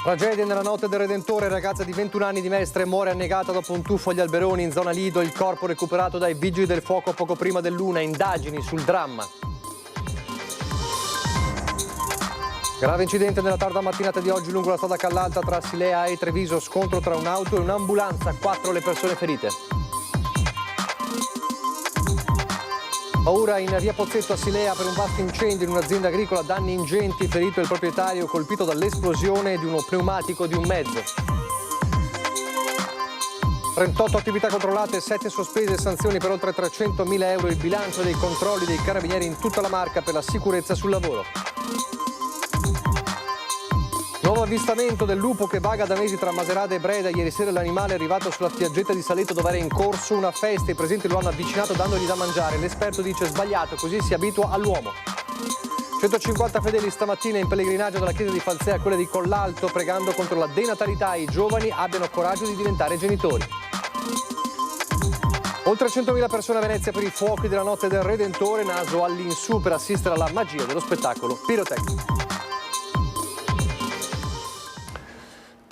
Tragedia nella notte del Redentore, ragazza di 21 anni di Mestre muore annegata dopo un tuffo agli alberoni in zona Lido, il corpo recuperato dai vigili del fuoco poco prima dell'1, indagini sul dramma. Grave incidente nella tarda mattinata di oggi lungo la strada Callalta tra Silea e Treviso, scontro tra un'auto e un'ambulanza, 4 le persone ferite. Paura in via Pozzetto a Silea per un vasto incendio in un'azienda agricola, danni ingenti, ferito il proprietario colpito dall'esplosione di uno pneumatico di un mezzo. 38 attività controllate, 7 sospese, sanzioni per oltre 300.000 euro, il bilancio dei controlli dei carabinieri in tutta la Marca per la sicurezza sul lavoro. Nuovo avvistamento del lupo che vaga da mesi tra Macerata e Breda. Ieri sera l'animale è arrivato sulla spiaggetta di Saletto dove era in corso una festa. I presenti lo hanno avvicinato dandogli da mangiare. L'esperto dice sbagliato, così si abitua all'uomo. 150 fedeli stamattina in pellegrinaggio dalla chiesa di Falzea a quella di Collalto, pregando contro la denatalità e i giovani abbiano coraggio di diventare genitori. Oltre 100.000 persone a Venezia per i fuochi della notte del Redentore, naso all'insù per assistere alla magia dello spettacolo pirotecnico.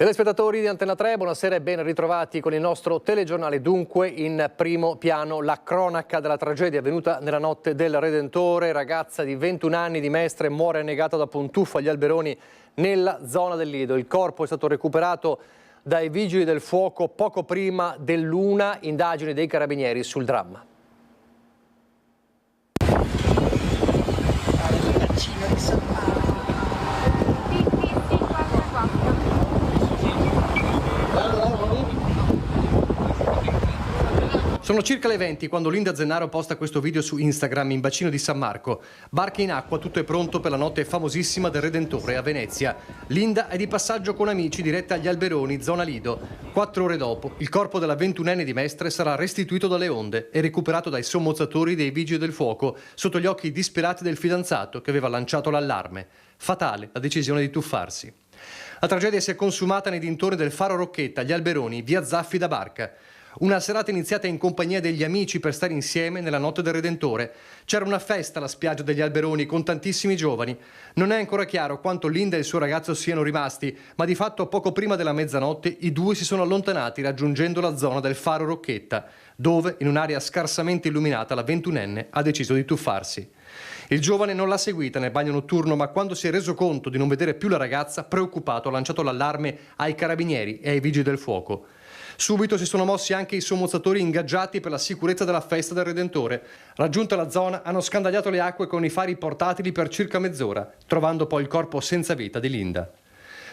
Telespettatori di Antena 3, buonasera e ben ritrovati con il nostro telegiornale. Dunque in primo piano la cronaca della tragedia avvenuta nella notte del Redentore. Ragazza di 21 anni di Mestre muore annegata dopo un tuffo agli alberoni nella zona del Lido. Il corpo è stato recuperato dai vigili del fuoco poco prima dell'1, indagini dei carabinieri sul dramma. Sono circa le 20 quando Linda Zennaro posta questo video su Instagram in bacino di San Marco. Barche in acqua, tutto è pronto per la notte famosissima del Redentore a Venezia. Linda è di passaggio con amici diretta agli alberoni, zona Lido. 4 ore dopo, il corpo della 21enne di Mestre sarà restituito dalle onde e recuperato dai sommozzatori dei vigili del fuoco sotto gli occhi disperati del fidanzato che aveva lanciato l'allarme. Fatale la decisione di tuffarsi. La tragedia si è consumata nei dintorni del Faro Rocchetta, agli alberoni, via Zaffi da Barca. Una serata iniziata in compagnia degli amici per stare insieme nella notte del Redentore. C'era una festa alla spiaggia degli alberoni con tantissimi giovani. Non è ancora chiaro quanto Linda e il suo ragazzo siano rimasti, ma di fatto poco prima della mezzanotte i due si sono allontanati raggiungendo la zona del Faro Rocchetta, dove in un'area scarsamente illuminata la 21enne ha deciso di tuffarsi. Il giovane non l'ha seguita nel bagno notturno, ma quando si è reso conto di non vedere più la ragazza, preoccupato ha lanciato l'allarme ai carabinieri e ai vigili del fuoco. Subito si sono mossi anche i sommozzatori ingaggiati per la sicurezza della festa del Redentore. Raggiunta la zona, hanno scandagliato le acque con i fari portatili per circa mezz'ora, trovando poi il corpo senza vita di Linda.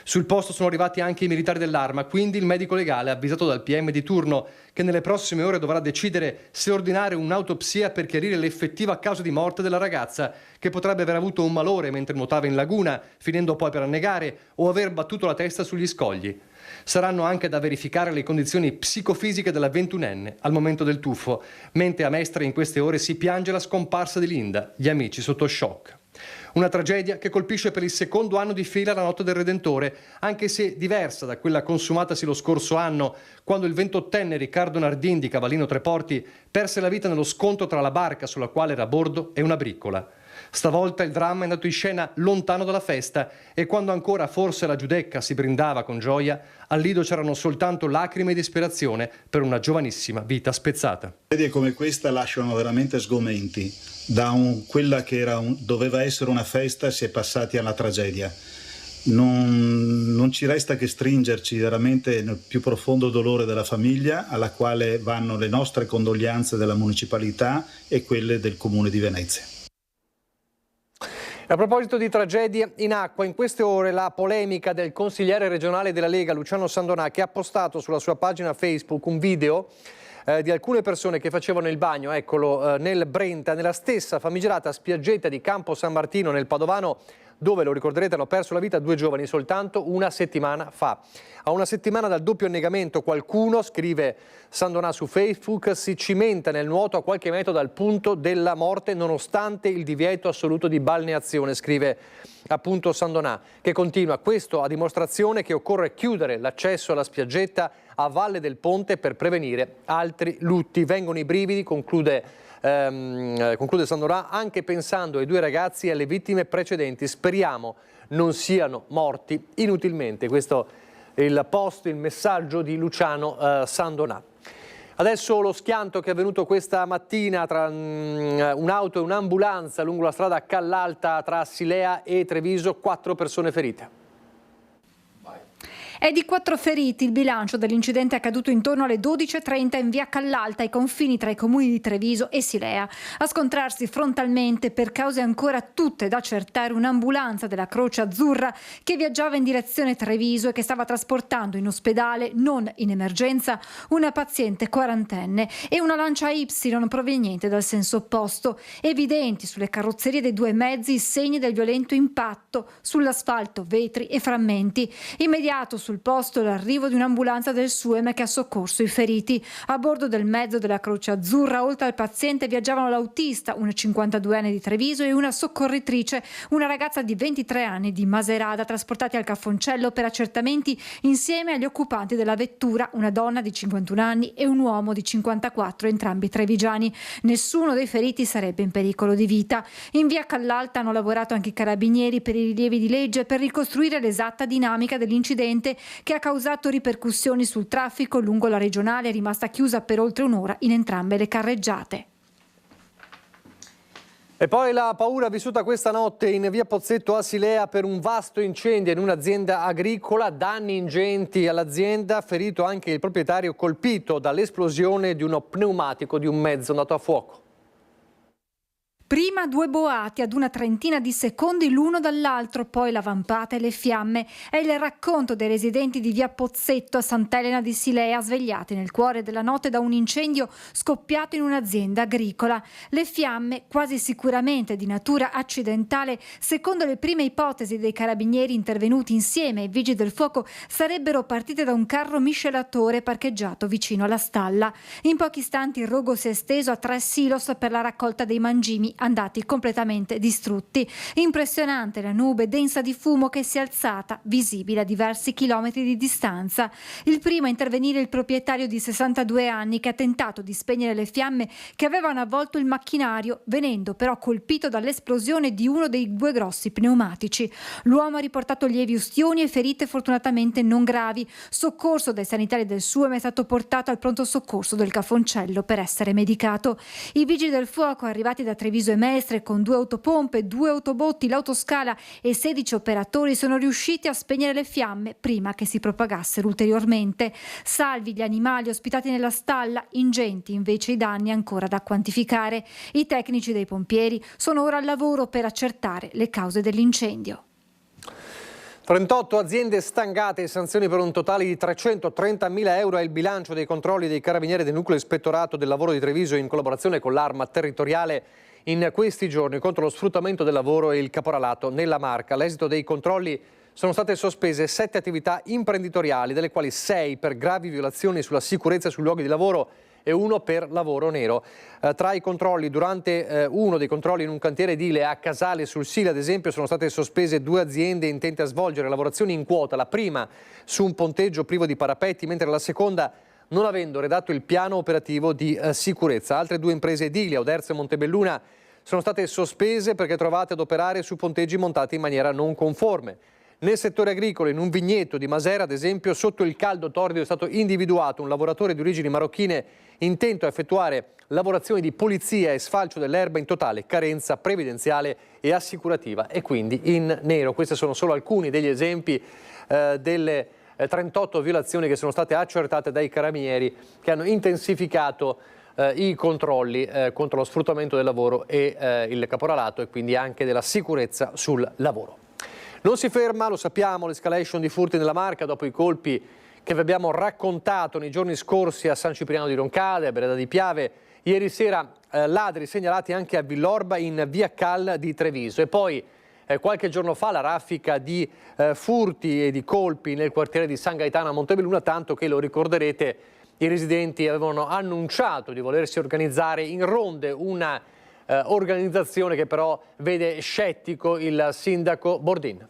Sul posto sono arrivati anche i militari dell'Arma, quindi il medico legale avvisato dal PM di turno che nelle prossime ore dovrà decidere se ordinare un'autopsia per chiarire l'effettiva causa di morte della ragazza, che potrebbe aver avuto un malore mentre nuotava in laguna, finendo poi per annegare, o aver battuto la testa sugli scogli. Saranno anche da verificare le condizioni psicofisiche della 21enne al momento del tuffo, mentre a Mestre in queste ore si piange la scomparsa di Linda, gli amici sotto shock. Una tragedia che colpisce per il secondo anno di fila la notte del Redentore, anche se diversa da quella consumatasi lo scorso anno, quando il 28enne Riccardo Nardin di Cavallino Treporti perse la vita nello scontro tra la barca sulla quale era a bordo e una briccola. Stavolta il dramma è andato in scena lontano dalla festa e quando ancora forse la Giudecca si brindava con gioia, al Lido c'erano soltanto lacrime e disperazione per una giovanissima vita spezzata. Tragedie come questa lasciano veramente sgomenti. Quella che doveva essere una festa si è passati alla tragedia. Non ci resta che stringerci veramente nel più profondo dolore della famiglia, alla quale vanno le nostre condoglianze della municipalità e quelle del Comune di Venezia. A proposito di tragedie in acqua, in queste ore la polemica del consigliere regionale della Lega Luciano Sandonà, che ha postato sulla sua pagina Facebook un video di alcune persone che facevano il bagno, eccolo, nel Brenta, nella stessa famigerata spiaggetta di Campo San Martino nel Padovano, dove, lo ricorderete, hanno perso la vita 2 giovani soltanto una settimana fa. A una settimana dal doppio annegamento qualcuno, scrive Sandonà su Facebook, si cimenta nel nuoto a qualche metro dal punto della morte nonostante il divieto assoluto di balneazione, scrive appunto Sandonà, che continua: questo a dimostrazione che occorre chiudere l'accesso alla spiaggetta a valle del ponte per prevenire altri lutti. Vengono i brividi, conclude Sandonà, anche pensando ai 2 ragazzi e alle vittime precedenti. Speriamo non siano morti inutilmente. Questo è il post, il messaggio di Luciano Sandonà. Adesso lo schianto che è avvenuto questa mattina tra un'auto e un'ambulanza lungo la strada Callalta tra Silea e Treviso, 4 persone ferite. È di 4 feriti il bilancio dell'incidente accaduto intorno alle 12:30 in via Callalta, ai confini tra i comuni di Treviso e Silea. A scontrarsi frontalmente, per cause ancora tutte da accertare, un'ambulanza della Croce Azzurra che viaggiava in direzione Treviso e che stava trasportando in ospedale, non in emergenza, una paziente quarantenne, e una Lancia Y proveniente dal senso opposto. Evidenti sulle carrozzerie dei 2 mezzi i segni del violento impatto, sull'asfalto vetri e frammenti. Immediato sul posto l'arrivo di un'ambulanza del SUEM che ha soccorso i feriti. A bordo del mezzo della Croce Azzurra, oltre al paziente, viaggiavano l'autista, una 52enne di Treviso, e una soccorritrice, una ragazza di 23 anni di Maserata, trasportati al Cafoncello per accertamenti insieme agli occupanti della vettura, una donna di 51 anni e un uomo di 54, entrambi trevigiani. Nessuno dei feriti sarebbe in pericolo di vita. In via Callalta hanno lavorato anche i carabinieri per i rilievi di legge per ricostruire l'esatta dinamica dell'incidente che ha causato ripercussioni sul traffico lungo la regionale, rimasta chiusa per oltre un'ora in entrambe le carreggiate. E poi la paura vissuta questa notte in via Pozzetto a Silea per un vasto incendio in un'azienda agricola, danni ingenti all'azienda, ferito anche il proprietario colpito dall'esplosione di uno pneumatico di un mezzo andato a fuoco. Prima 2 boati ad una trentina di secondi l'uno dall'altro, poi la vampata e le fiamme. È il racconto dei residenti di via Pozzetto a Sant'Elena di Silea, svegliati nel cuore della notte da un incendio scoppiato in un'azienda agricola. Le fiamme, quasi sicuramente di natura accidentale, secondo le prime ipotesi dei carabinieri intervenuti insieme ai vigili del fuoco, sarebbero partite da un carro miscelatore parcheggiato vicino alla stalla. In pochi istanti il rogo si è esteso a 3 silos per la raccolta dei mangimi, andati completamente distrutti. Impressionante la nube densa di fumo che si è alzata, visibile a diversi chilometri di distanza. Il primo a intervenire il proprietario di 62 anni, che ha tentato di spegnere le fiamme che avevano avvolto il macchinario, venendo però colpito dall'esplosione di uno dei 2 grossi pneumatici. L'uomo ha riportato lievi ustioni e ferite fortunatamente non gravi. Soccorso dai sanitari del SUEM, è stato portato al pronto soccorso del Cafoncello per essere medicato. I vigili del fuoco, arrivati da Treviso e Mestre con 2 autopompe, 2 autobotti, l'autoscala e 16 operatori, sono riusciti a spegnere le fiamme prima che si propagassero ulteriormente. Salvi gli animali ospitati nella stalla, ingenti invece i danni ancora da quantificare. I tecnici dei pompieri sono ora al lavoro per accertare le cause dell'incendio. 38 aziende stangate e sanzioni per un totale di 330.000 euro è il bilancio dei controlli dei carabinieri del nucleo ispettorato del lavoro di Treviso in collaborazione con l'Arma Territoriale in questi giorni contro lo sfruttamento del lavoro e il caporalato nella Marca. All'esito dei controlli sono state sospese 7 attività imprenditoriali, delle quali 6 per gravi violazioni sulla sicurezza sui luoghi di lavoro e 1 per lavoro nero. Tra i controlli, durante uno dei controlli in un cantiere edile a Casale sul Sile, ad esempio, sono state sospese 2 aziende intente a svolgere lavorazioni in quota, la prima su un ponteggio privo di parapetti, mentre la seconda non avendo redatto il piano operativo di sicurezza. Altre 2 imprese edili, Oderzo e Montebelluna, sono state sospese perché trovate ad operare su ponteggi montati in maniera non conforme. Nel settore agricolo, in un vigneto di Masera, ad esempio, sotto il caldo torrido è stato individuato un lavoratore di origini marocchine intento a effettuare lavorazioni di pulizia e sfalcio dell'erba in totale carenza previdenziale e assicurativa e quindi in nero. Questi sono solo alcuni degli esempi delle 38 violazioni che sono state accertate dai carabinieri, che hanno intensificato i controlli contro lo sfruttamento del lavoro e il caporalato e quindi anche della sicurezza sul lavoro. Non si ferma, lo sappiamo, l'escalation di furti nella Marca dopo i colpi che vi abbiamo raccontato nei giorni scorsi a San Cipriano di Roncade, a Breda di Piave. Ieri sera ladri segnalati anche a Villorba in via Cal di Treviso e poi qualche giorno fa la raffica di furti e di colpi nel quartiere di San Gaetano a Montebelluna, tanto che, lo ricorderete, i residenti avevano annunciato di volersi organizzare in ronde, una organizzazione che però vede scettico il sindaco Bordin.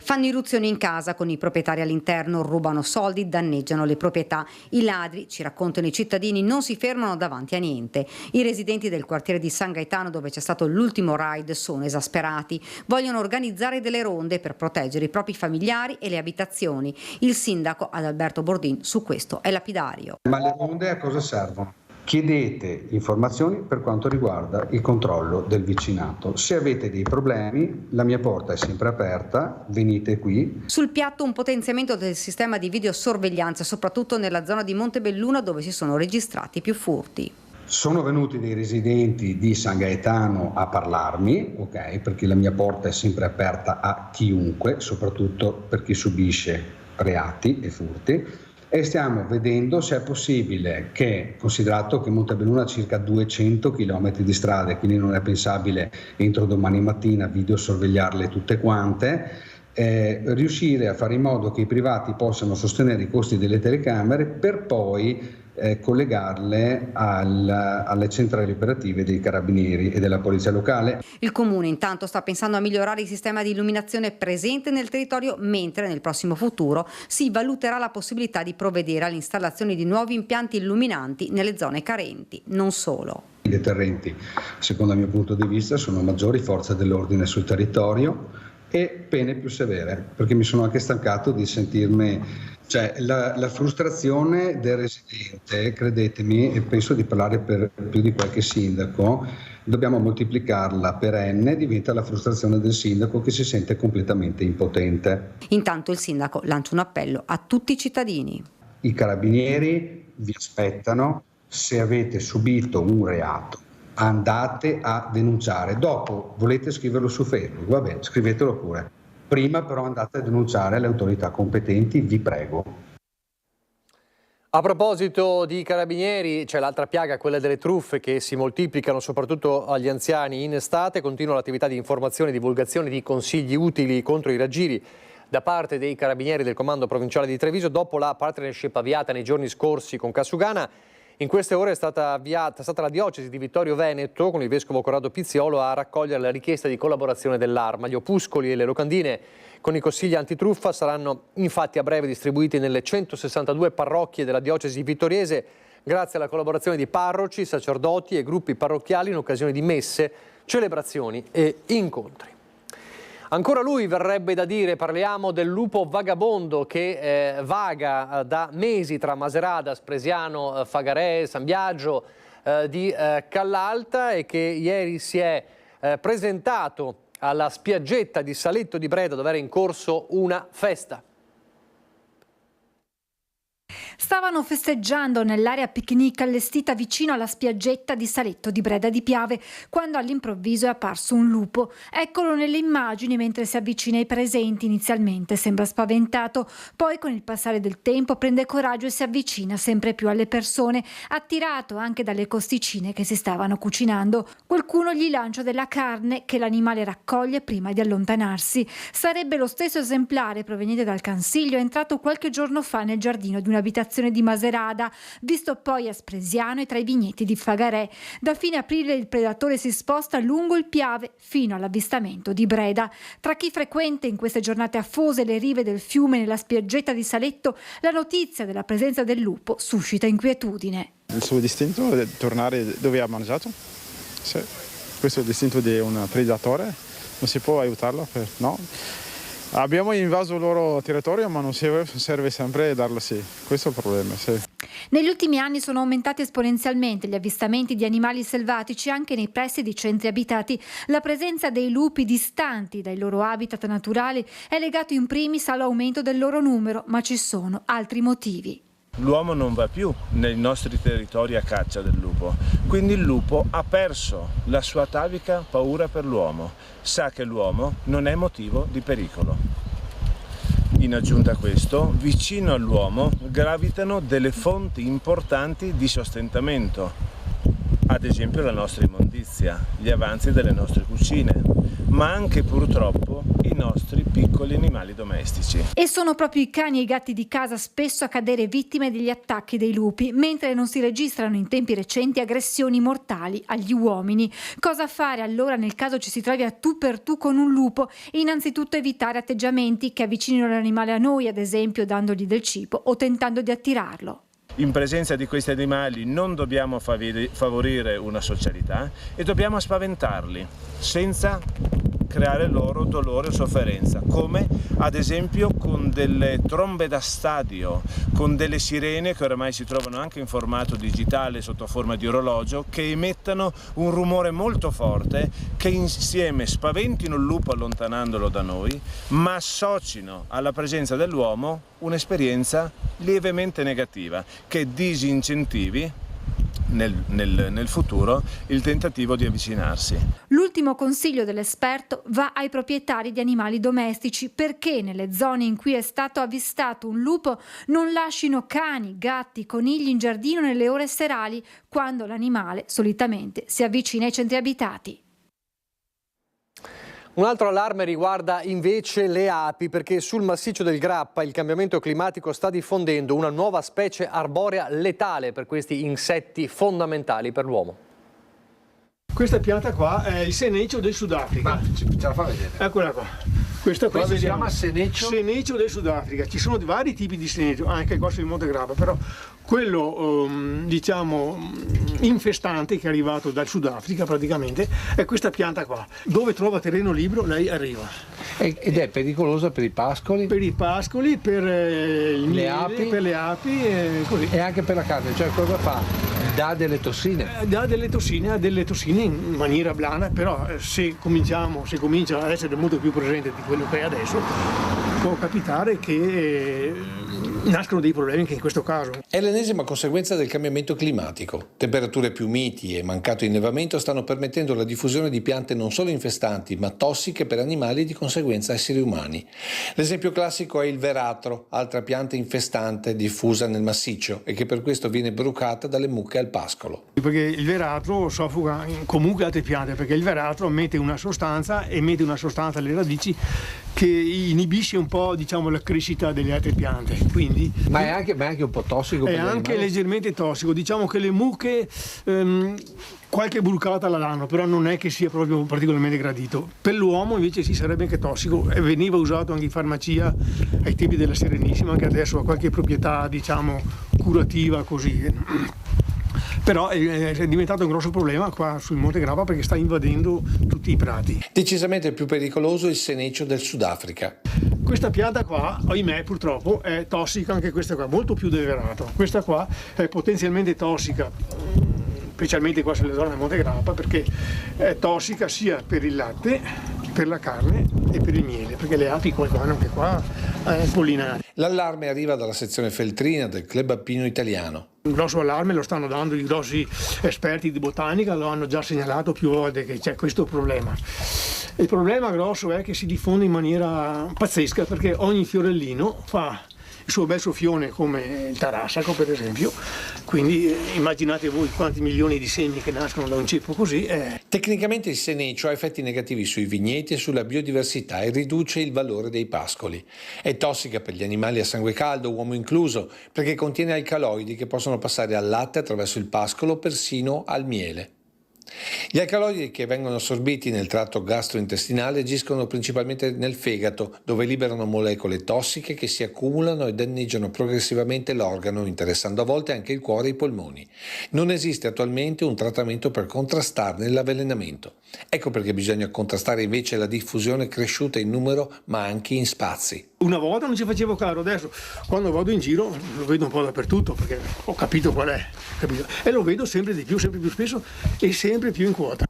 Fanno irruzioni in casa con i proprietari all'interno, rubano soldi, danneggiano le proprietà. I ladri, ci raccontano i cittadini, non si fermano davanti a niente. I residenti del quartiere di San Gaetano, dove c'è stato l'ultimo raid, sono esasperati. Vogliono organizzare delle ronde per proteggere i propri familiari e le abitazioni. Il sindaco Adalberto Bordin su questo è lapidario. Ma le ronde a cosa servono? Chiedete informazioni per quanto riguarda il controllo del vicinato. Se avete dei problemi, la mia porta è sempre aperta, venite qui. Sul piatto un potenziamento del sistema di videosorveglianza, soprattutto nella zona di Montebelluna dove si sono registrati più furti. Sono venuti dei residenti di San Gaetano a parlarmi, ok, perché la mia porta è sempre aperta a chiunque, soprattutto per chi subisce reati e furti. E stiamo vedendo se è possibile che, considerato che Montebelluna ha circa 200 km di strade, quindi non è pensabile entro domani mattina videosorvegliarle tutte quante, riuscire a fare in modo che i privati possano sostenere i costi delle telecamere per poi collegarle alle centrali operative dei carabinieri e della polizia locale. Il comune intanto sta pensando a migliorare il sistema di illuminazione presente nel territorio, mentre nel prossimo futuro si valuterà la possibilità di provvedere all'installazione di nuovi impianti illuminanti nelle zone carenti. Non solo. I deterrenti, secondo il mio punto di vista, sono maggiori forze dell'ordine sul territorio e pene più severe, perché mi sono anche stancato di sentirmi, cioè la frustrazione del residente, credetemi, e penso di parlare per più di qualche sindaco, dobbiamo moltiplicarla per n, diventa la frustrazione del sindaco che si sente completamente impotente. Intanto il sindaco lancia un appello a tutti i cittadini. I carabinieri vi aspettano, se avete subito un reato andate a denunciare. Dopo volete scriverlo su Facebook, va bene, scrivetelo pure. Prima però andate a denunciare alle autorità competenti, vi prego. A proposito di carabinieri, c'è l'altra piaga, quella delle truffe che si moltiplicano soprattutto agli anziani in estate. Continua l'attività di informazione e divulgazione di consigli utili contro i raggiri da parte dei carabinieri del Comando Provinciale di Treviso dopo la partnership avviata nei giorni scorsi con Casugana. In queste ore è stata la diocesi di Vittorio Veneto con il vescovo Corrado Pizziolo a raccogliere la richiesta di collaborazione dell'Arma. Gli opuscoli e le locandine con i consigli antitruffa saranno infatti a breve distribuiti nelle 162 parrocchie della diocesi vittoriese grazie alla collaborazione di parroci, sacerdoti e gruppi parrocchiali in occasione di messe, celebrazioni e incontri. Ancora lui verrebbe da dire, parliamo del lupo vagabondo che vaga da mesi tra Maserata, Spresiano, Fagarè, San Biagio di Callalta e che ieri si è presentato alla spiaggetta di Saletto di Breda dove era in corso una festa. Stavano festeggiando nell'area picnic allestita vicino alla spiaggetta di Saletto di Breda di Piave, quando all'improvviso è apparso un lupo. Eccolo nelle immagini mentre si avvicina ai presenti. Inizialmente sembra spaventato, poi con il passare del tempo prende coraggio e si avvicina sempre più alle persone, attirato anche dalle costicine che si stavano cucinando. Qualcuno gli lancia della carne che l'animale raccoglie prima di allontanarsi. Sarebbe lo stesso esemplare proveniente dal Cansiglio, entrato qualche giorno fa nel giardino di un'abitazione di Maserata, visto poi a Spresiano e tra i vigneti di Fagarè. Da fine aprile il predatore si sposta lungo il Piave fino all'avvistamento di Breda. Tra chi frequenta in queste giornate affose le rive del fiume nella spiaggetta di Saletto, la notizia della presenza del lupo suscita inquietudine. Il suo distinto è tornare dove ha mangiato. Sì. Questo è il distinto di un predatore, non si può aiutarlo, no. Abbiamo invaso il loro territorio, ma non serve sempre darlo sì. Questo è il problema, sì. Negli ultimi anni sono aumentati esponenzialmente gli avvistamenti di animali selvatici anche nei pressi di centri abitati. La presenza dei lupi distanti dai loro habitat naturali è legato in primis all'aumento del loro numero, ma ci sono altri motivi. L'uomo non va più nei nostri territori a caccia del lupo, quindi il lupo ha perso la sua atavica paura per l'uomo, sa che l'uomo non è motivo di pericolo. In aggiunta a questo, vicino all'uomo gravitano delle fonti importanti di sostentamento, ad esempio la nostra immondizia, gli avanzi delle nostre cucine, ma anche purtroppo i nostri piccoli animali domestici. E sono proprio i cani e i gatti di casa spesso a cadere vittime degli attacchi dei lupi, mentre non si registrano in tempi recenti aggressioni mortali agli uomini. Cosa fare allora nel caso ci si trovi a tu per tu con un lupo? Innanzitutto evitare atteggiamenti che avvicinino l'animale a noi, ad esempio dandogli del cibo o tentando di attirarlo. In presenza di questi animali non dobbiamo favorire una socialità e dobbiamo spaventarli senza creare loro dolore o sofferenza, come ad esempio con delle trombe da stadio, con delle sirene che oramai si trovano anche in formato digitale sotto forma di orologio, che emettano un rumore molto forte, che insieme spaventino il lupo allontanandolo da noi, ma associno alla presenza dell'uomo un'esperienza lievemente negativa, che disincentivi nel futuro il tentativo di avvicinarsi. L'ultimo consiglio dell'esperto va ai proprietari di animali domestici, perché nelle zone in cui è stato avvistato un lupo non lascino cani, gatti, conigli in giardino nelle ore serali, quando l'animale solitamente si avvicina ai centri abitati. Un altro allarme riguarda invece le api, perché sul massiccio del Grappa il cambiamento climatico sta diffondendo una nuova specie arborea letale per questi insetti fondamentali per l'uomo. Questa pianta qua è il senecio del Sudafrica. Ce la fa vedere? Eccola qua. Questa qua si chiama senecio? Senecio del Sudafrica. Ci sono vari tipi di senecio, anche il corso di Monte Grappa, però quello diciamo infestante che è arrivato dal Sudafrica praticamente è questa pianta qua. Dove trova terreno libero lei arriva. Ed è pericolosa per i pascoli? Per i pascoli, per il miele, api? per le api e così. E anche per la carne, cioè cosa fa? Dà delle tossine? Ha delle tossine in maniera blanda, però se comincia ad essere molto più presente di quello che è adesso, può capitare che nascono dei problemi anche in questo caso. È l'ennesima conseguenza del cambiamento climatico. Temperature più miti e mancato innevamento stanno permettendo la diffusione di piante non solo infestanti, ma tossiche per animali e di conseguenza esseri umani. L'esempio classico è il veratro, altra pianta infestante diffusa nel massiccio e che per questo viene brucata dalle mucche al pascolo. Perché il veratro soffoca comunque altre piante, perché il veratro mette una sostanza alle radici che inibisce un po', diciamo, la crescita delle altre piante. Quindi, ma è anche un po' tossico? È anche leggermente tossico. Diciamo che le mucche qualche brucata la danno, però non è che sia proprio particolarmente gradito. Per l'uomo invece sì, sarebbe anche tossico e veniva usato anche in farmacia ai tempi della Serenissima, anche adesso ha qualche proprietà, diciamo, curativa così. Però è diventato un grosso problema qua sul Monte Grappa perché sta invadendo tutti i prati. Decisamente più pericoloso il senecio del Sudafrica. Questa pianta qua, ahimè, purtroppo è tossica, anche questa qua, molto più del veratro. Questa qua è potenzialmente tossica, specialmente qua sulle zone del Monte Grappa, perché è tossica sia per il latte, per la carne e per il miele, perché le api qua vanno anche qua a pollinare. L'allarme arriva dalla sezione feltrina del Club Alpino Italiano. Un grosso allarme lo stanno dando i grossi esperti di botanica, lo hanno già segnalato più volte che c'è questo problema. Il problema grosso è che si diffonde in maniera pazzesca, perché ogni fiorellino fa il suo bel soffione, come il tarassaco per esempio, quindi immaginate voi quanti milioni di semi che nascono da un ceppo così. Tecnicamente il senecio ha effetti negativi sui vigneti e sulla biodiversità e riduce il valore dei pascoli. È tossica per gli animali a sangue caldo, uomo incluso, perché contiene alcaloidi che possono passare al latte attraverso il pascolo, persino al miele. Gli alcaloidi che vengono assorbiti nel tratto gastrointestinale agiscono principalmente nel fegato, dove liberano molecole tossiche che si accumulano e danneggiano progressivamente l'organo, interessando a volte anche il cuore e i polmoni. Non esiste attualmente un trattamento per contrastarne l'avvelenamento. Ecco perché bisogna contrastare invece la diffusione cresciuta in numero ma anche in spazi. Una volta non ci facevo caro, adesso quando vado in giro lo vedo un po' dappertutto perché ho capito qual è, e lo vedo sempre di più, sempre più spesso e sempre più in quota.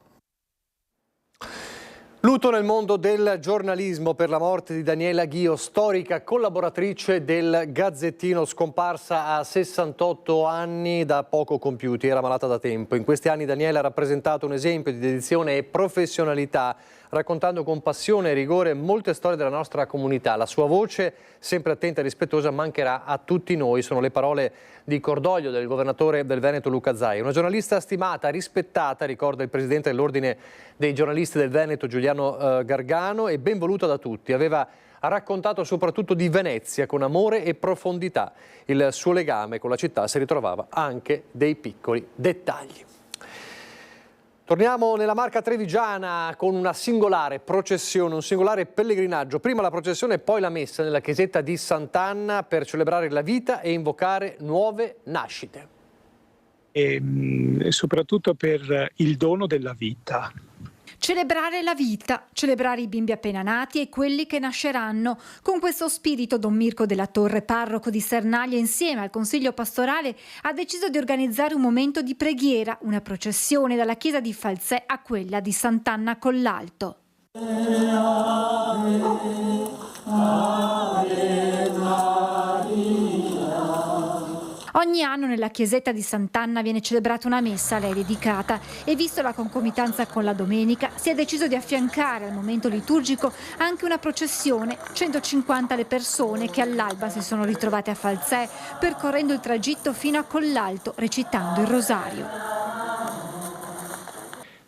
Lutto nel mondo del giornalismo per la morte di Daniela Ghio, storica collaboratrice del Gazzettino, scomparsa a 68 anni da poco compiuti, era malata da tempo. In questi anni Daniela ha rappresentato un esempio di dedizione e professionalità, raccontando con passione e rigore molte storie della nostra comunità. La sua voce, sempre attenta e rispettosa, mancherà a tutti noi. Sono le parole di cordoglio del governatore del Veneto Luca Zaia. Una giornalista stimata, rispettata, ricorda il presidente dell'Ordine dei giornalisti del Veneto Giuliano Stefano Gargano e ben voluta da tutti. Aveva raccontato soprattutto di Venezia con amore e profondità. Il suo legame con la città si ritrovava anche dei piccoli dettagli. Torniamo nella Marca trevigiana con una singolare processione, un singolare pellegrinaggio. Prima la processione e poi la messa nella chiesetta di Sant'Anna per celebrare la vita e invocare nuove nascite. E soprattutto per il dono della vita. Celebrare la vita, celebrare i bimbi appena nati e quelli che nasceranno. Con questo spirito Don Mirko della Torre, parroco di Sernaglia, insieme al Consiglio Pastorale, ha deciso di organizzare un momento di preghiera, una processione dalla chiesa di Falzè a quella di Sant'Anna Collalto. Ogni anno nella chiesetta di Sant'Anna viene celebrata una messa a lei dedicata e visto la concomitanza con la domenica si è deciso di affiancare al momento liturgico anche una processione, 150 le persone che all'alba si sono ritrovate a Falzè percorrendo il tragitto fino a Collalto recitando il rosario.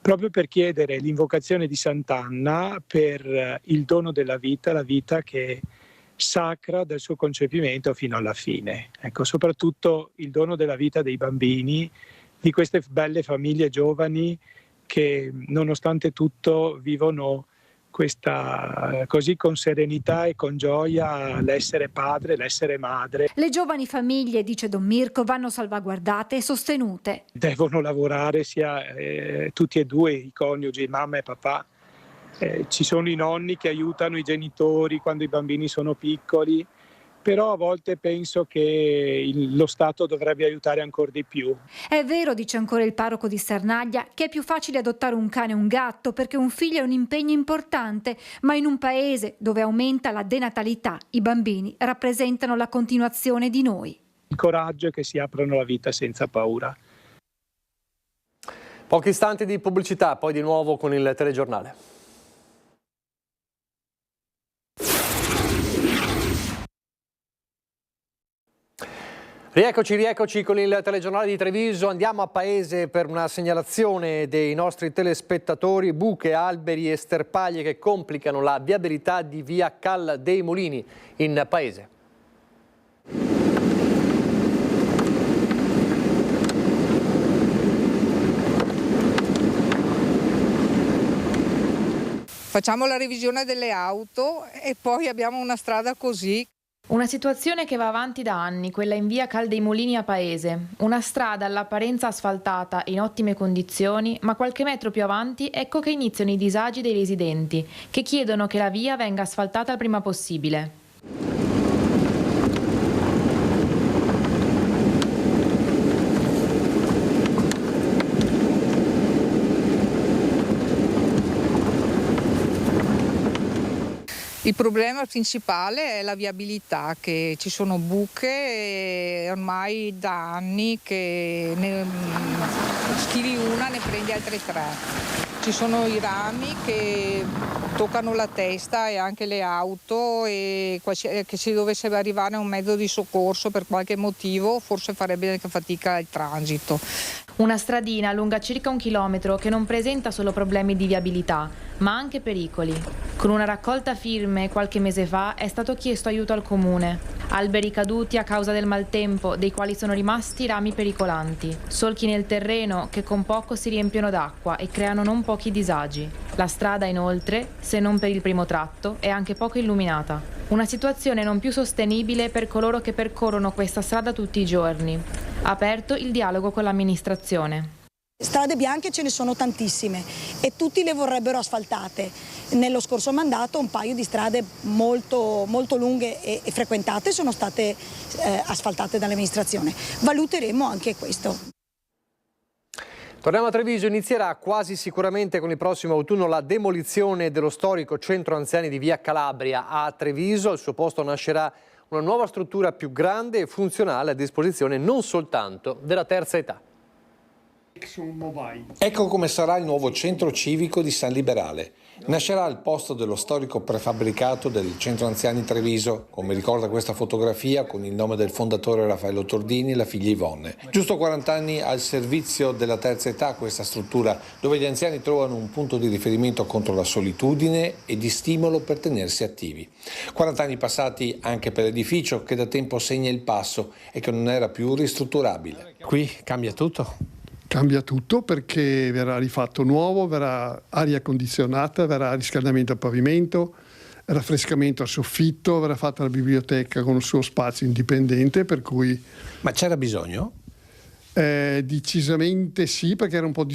Proprio per chiedere l'invocazione di Sant'Anna per il dono della vita, la vita che sacra dal suo concepimento fino alla fine. Ecco, soprattutto il dono della vita dei bambini, di queste belle famiglie giovani che nonostante tutto vivono questa così con serenità e con gioia l'essere padre, l'essere madre. Le giovani famiglie, dice Don Mirko, vanno salvaguardate e sostenute. Devono lavorare sia tutti e due, i coniugi, mamma e papà. Ci sono i nonni che aiutano i genitori quando i bambini sono piccoli, però a volte penso che lo Stato dovrebbe aiutare ancora di più. È vero, dice ancora il parroco di Sernaglia, che è più facile adottare un cane o un gatto perché un figlio è un impegno importante, ma in un paese dove aumenta la denatalità, i bambini rappresentano la continuazione di noi. Il coraggio è che si aprano la vita senza paura. Pochi istanti di pubblicità, poi di nuovo con il telegiornale. Rieccoci con il telegiornale di Treviso. Andiamo a Paese per una segnalazione dei nostri telespettatori. Buche, alberi e sterpaglie che complicano la viabilità di via Cal dei Mulini in Paese. Facciamo la revisione delle auto e poi abbiamo una strada così. Una situazione che va avanti da anni, quella in via Cal dei Mulini a Paese. Una strada all'apparenza asfaltata, in ottime condizioni, ma qualche metro più avanti ecco che iniziano i disagi dei residenti, che chiedono che la via venga asfaltata il prima possibile. Il problema principale è la viabilità, che ci sono buche ormai da anni che ne schivi una, ne prendi altre tre. Ci sono i rami che toccano la testa e anche le auto e che se dovesse arrivare un mezzo di soccorso per qualche motivo forse farebbe anche fatica il transito. Una stradina lunga circa 1 chilometro che non presenta solo problemi di viabilità, ma anche pericoli. Con una raccolta firme qualche mese fa è stato chiesto aiuto al comune. Alberi caduti a causa del maltempo, dei quali sono rimasti rami pericolanti. Solchi nel terreno che con poco si riempiono d'acqua e creano non pochi disagi. La strada inoltre, se non per il primo tratto, è anche poco illuminata. Una situazione non più sostenibile per coloro che percorrono questa strada tutti i giorni. Ha aperto il dialogo con l'amministrazione. Strade bianche ce ne sono tantissime e tutti le vorrebbero asfaltate. Nello scorso mandato un paio di strade molto lunghe e frequentate sono state asfaltate dall'amministrazione. Valuteremo anche questo. Torniamo a Treviso, inizierà quasi sicuramente con il prossimo autunno la demolizione dello storico centro anziani di via Calabria a Treviso. Al suo posto nascerà una nuova struttura più grande e funzionale a disposizione non soltanto della terza età. Ecco come sarà il nuovo centro civico di San Liberale. Nascerà al posto dello storico prefabbricato del Centro Anziani Treviso, come ricorda questa fotografia con il nome del fondatore Raffaello Tordini e la figlia Yvonne. Giusto 40 anni al servizio della terza età questa struttura, dove gli anziani trovano un punto di riferimento contro la solitudine e di stimolo per tenersi attivi. 40 anni passati anche per l'edificio che da tempo segna il passo e che non era più ristrutturabile. Qui cambia tutto? Cambia tutto perché verrà rifatto nuovo, verrà aria condizionata, verrà riscaldamento al pavimento, raffrescamento al soffitto, verrà fatta la biblioteca con il suo spazio indipendente, per cui... Ma c'era bisogno? Decisamente sì, perché era un po'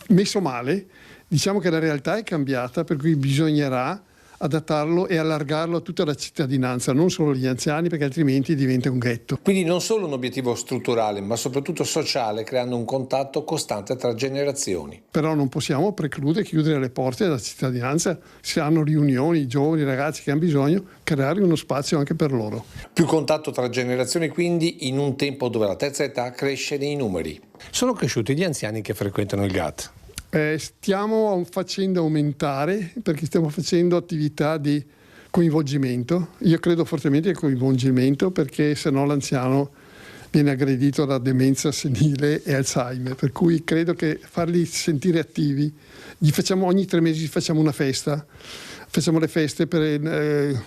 messo male. Diciamo che la realtà è cambiata, per cui bisognerà adattarlo e allargarlo a tutta la cittadinanza, non solo gli anziani, perché altrimenti diventa un ghetto. Quindi non solo un obiettivo strutturale, ma soprattutto sociale, creando un contatto costante tra generazioni. Però non possiamo chiudere le porte alla cittadinanza. Se hanno riunioni, giovani, ragazzi che hanno bisogno, creare uno spazio anche per loro. Più contatto tra generazioni quindi in un tempo dove la terza età cresce nei numeri. Sono cresciuti gli anziani che frequentano il GAT? Stiamo facendo aumentare, perché stiamo facendo attività di coinvolgimento. Io credo fortemente al coinvolgimento, perché se no l'anziano viene aggredito da demenza senile e Alzheimer, per cui credo che farli sentire attivi. Ogni 3 mesi facciamo una festa, facciamo le feste per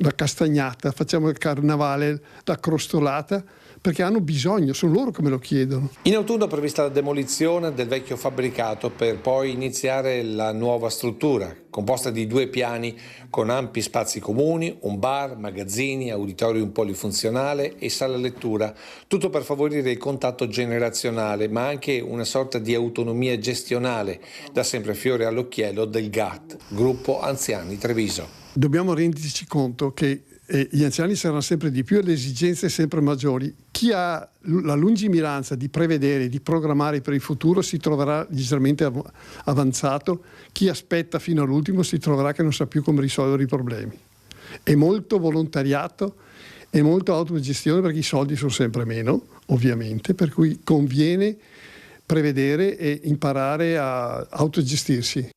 la castagnata, facciamo il carnavale, la crostolata, perché hanno bisogno, sono loro che me lo chiedono. In autunno è prevista la demolizione del vecchio fabbricato per poi iniziare la nuova struttura, composta di 2 piani con ampi spazi comuni, un bar, magazzini, auditorium polifunzionale e sala lettura, tutto per favorire il contatto generazionale, ma anche una sorta di autonomia gestionale, da sempre fiore all'occhiello del GAT, Gruppo Anziani Treviso. Dobbiamo renderci conto che gli anziani saranno sempre di più e le esigenze sempre maggiori. Chi ha la lungimiranza di prevedere, di programmare per il futuro si troverà leggermente avanzato, chi aspetta fino all'ultimo si troverà che non sa più come risolvere i problemi. È molto volontariato e molto autogestione, perché i soldi sono sempre meno, ovviamente, per cui conviene prevedere e imparare a autogestirsi.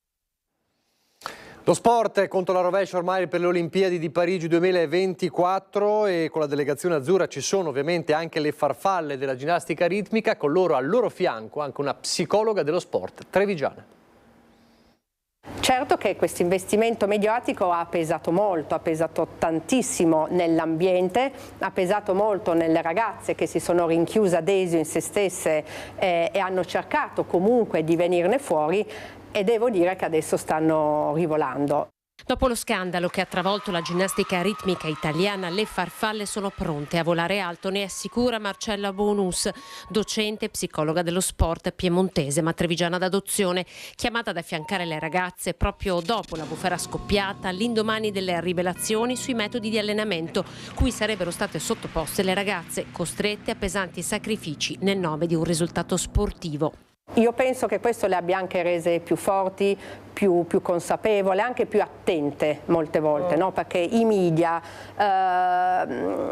Lo sport è contro la rovescia ormai per le Olimpiadi di Parigi 2024 e con la delegazione azzurra ci sono ovviamente anche le farfalle della ginnastica ritmica, con loro al loro fianco anche una psicologa dello sport trevigiana. Certo che questo investimento mediatico ha pesato molto, ha pesato tantissimo nell'ambiente, ha pesato molto nelle ragazze che si sono rinchiuse adesio in se stesse e hanno cercato comunque di venirne fuori, e devo dire che adesso stanno rivolando. Dopo lo scandalo che ha travolto la ginnastica ritmica italiana, le farfalle sono pronte a volare alto, ne assicura Marcella Bonus, docente e psicologa dello sport piemontese ma trevigiana d'adozione, chiamata ad affiancare le ragazze proprio dopo la bufera scoppiata, all'indomani delle rivelazioni sui metodi di allenamento cui sarebbero state sottoposte le ragazze, costrette a pesanti sacrifici nel nome di un risultato sportivo. Io penso che questo le abbia anche rese più forti, più consapevoli, anche più attente molte volte, no? Perché i media,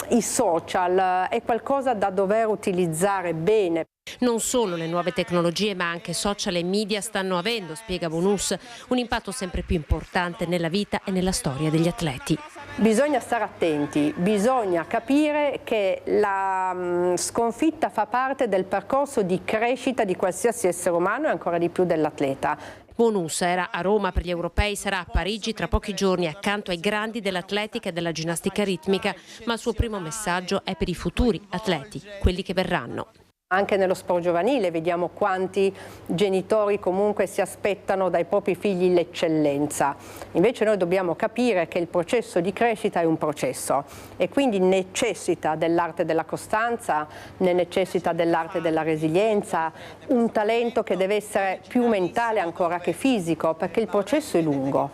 i social è qualcosa da dover utilizzare bene. Non solo le nuove tecnologie ma anche social e media stanno avendo, spiega Bonus, un impatto sempre più importante nella vita e nella storia degli atleti. Bisogna stare attenti, bisogna capire che la sconfitta fa parte del percorso di crescita di qualsiasi essere umano e ancora di più dell'atleta. Bonus era a Roma per gli europei, sarà a Parigi tra pochi giorni accanto ai grandi dell'atletica e della ginnastica ritmica, ma il suo primo messaggio è per i futuri atleti, quelli che verranno. Anche nello sport giovanile vediamo quanti genitori comunque si aspettano dai propri figli l'eccellenza. Invece noi dobbiamo capire che il processo di crescita è un processo e quindi necessita dell'arte della costanza, ne necessita dell'arte della resilienza, un talento che deve essere più mentale ancora che fisico, perché il processo è lungo.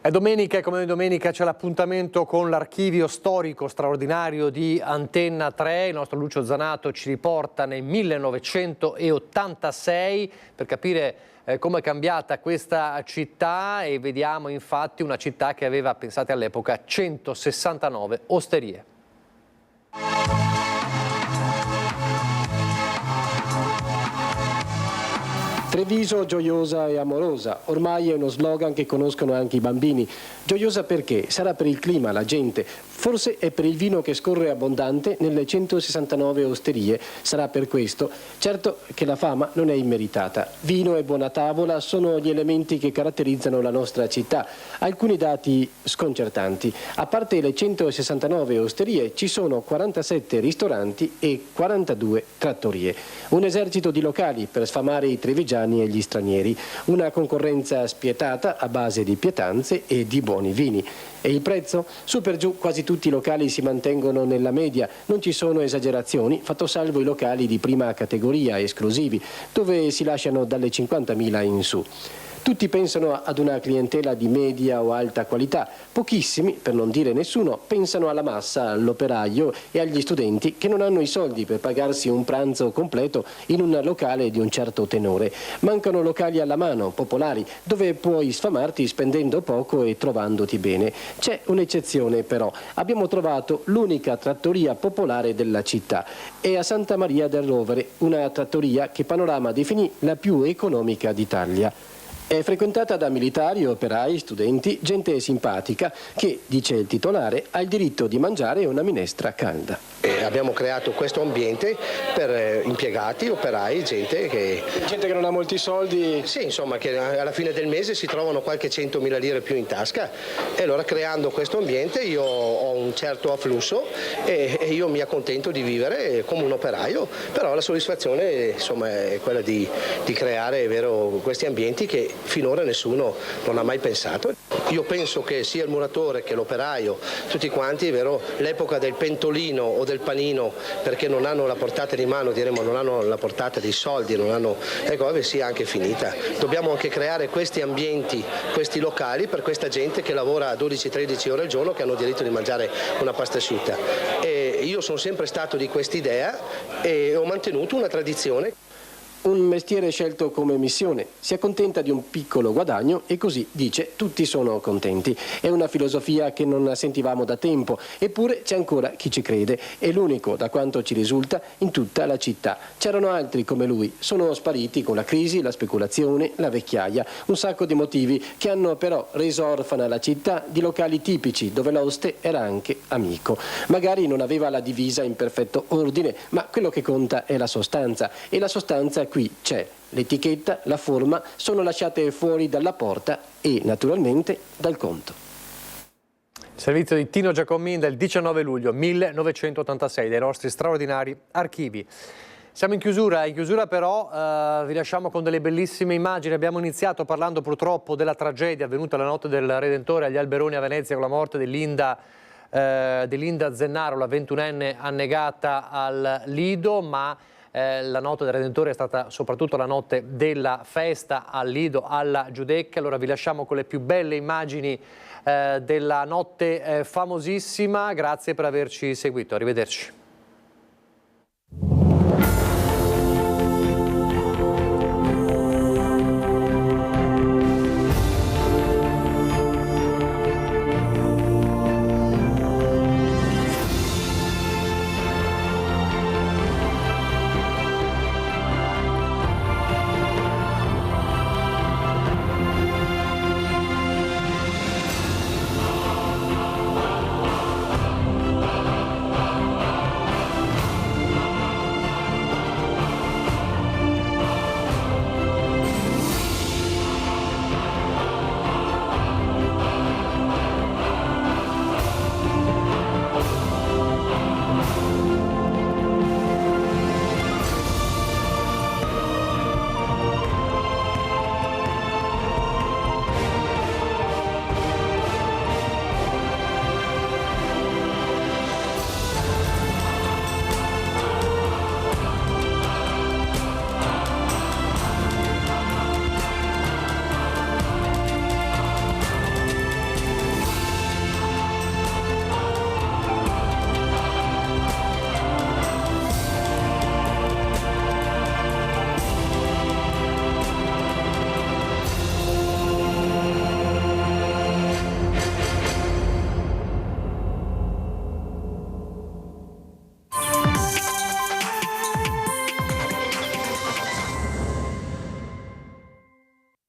È domenica e come ogni domenica c'è l'appuntamento con l'archivio storico straordinario di Antenna 3. Il nostro Lucio Zanato ci riporta nel 1986 per capire come è cambiata questa città e vediamo infatti una città che aveva, pensate all'epoca, 169 osterie. Treviso gioiosa e amorosa, ormai è uno slogan che conoscono anche i bambini. Gioiosa perché? Sarà per il clima, la gente, forse è per il vino che scorre abbondante nelle 169 osterie, sarà per questo. Certo che la fama non è immeritata. Vino e buona tavola sono gli elementi che caratterizzano la nostra città. Alcuni dati sconcertanti. A parte le 169 osterie ci sono 47 ristoranti e 42 trattorie. Un esercito di locali per sfamare i trevigiani e gli stranieri, una concorrenza spietata a base di pietanze e di buoni vini. E il prezzo? Su per giù quasi tutti i locali si mantengono nella media, non ci sono esagerazioni, fatto salvo i locali di prima categoria esclusivi, dove si lasciano dalle 50.000 in su. Tutti pensano ad una clientela di media o alta qualità, pochissimi, per non dire nessuno, pensano alla massa, all'operaio e agli studenti che non hanno i soldi per pagarsi un pranzo completo in un locale di un certo tenore. Mancano locali alla mano, popolari, dove puoi sfamarti spendendo poco e trovandoti bene. C'è un'eccezione però, abbiamo trovato l'unica trattoria popolare della città, è a Santa Maria del Rovere, una trattoria che Panorama definì la più economica d'Italia. È frequentata da militari, operai, studenti, gente simpatica che, dice il titolare, ha il diritto di mangiare una minestra calda. Abbiamo creato questo ambiente per impiegati, operai, gente che non ha molti soldi. Sì, insomma, che alla fine del mese si trovano qualche 100.000 lire più in tasca, e allora creando questo ambiente io ho un certo afflusso e io mi accontento di vivere come un operaio, però la soddisfazione insomma è quella di creare questi ambienti che finora nessuno non ha mai pensato. Io penso che sia il muratore che l'operaio, tutti quanti, l'epoca del pentolino o del panino, perché non hanno la portata di mano, diremo, non hanno la portata dei soldi, sia anche finita. Dobbiamo anche creare questi ambienti, questi locali per questa gente che lavora 12-13 ore al giorno, che hanno diritto di mangiare una pasta asciutta. E io sono sempre stato di quest'idea e ho mantenuto una tradizione. Un mestiere scelto come missione, si accontenta di un piccolo guadagno e così, dice, tutti sono contenti. È una filosofia che non sentivamo da tempo, eppure c'è ancora chi ci crede. È l'unico, da quanto ci risulta, in tutta la città. C'erano altri come lui, sono spariti con la crisi, la speculazione, la vecchiaia, un sacco di motivi che hanno però reso orfana la città di locali tipici dove l'oste era anche amico. Magari non aveva la divisa in perfetto ordine, ma quello che conta è la sostanza, e la sostanza qui c'è. L'etichetta, la forma sono lasciate fuori dalla porta e naturalmente dal conto. Servizio di Tino Giacomin del 19 luglio 1986 dai nostri straordinari archivi. Siamo in chiusura però vi lasciamo con delle bellissime immagini. Abbiamo iniziato parlando purtroppo della tragedia avvenuta la notte del Redentore agli Alberoni a Venezia con la morte di Linda Zennaro, la 21enne annegata al Lido, ma la notte del Redentore è stata soprattutto la notte della festa al Lido, alla Giudecca. Allora vi lasciamo con le più belle immagini della notte famosissima. Grazie per averci seguito, arrivederci.